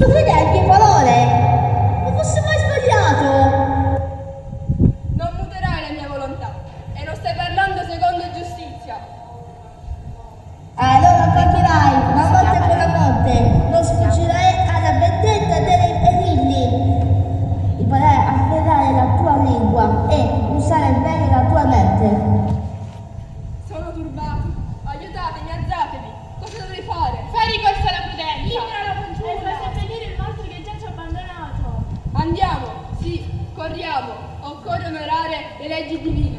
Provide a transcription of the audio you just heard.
crede alle mie parole? Ma fosse mai sbagliato? Non muterai la mia volontà e non stai parlando secondo giustizia. Allora capirai, una morte con la morte, non sfuggirai alla vendetta dei perilli. Imparerai a afferrare la tua lingua e usare bene la tua mente. Sono turbato. Aiutatemi, alzatevi. Cosa dovrei fare? Fai ricorso alla prudenza. Libera la fanciulla. E fai seppellire il nostro che già ci ha abbandonato. Andiamo, sì, corriamo. Occorre onorare le leggi divine.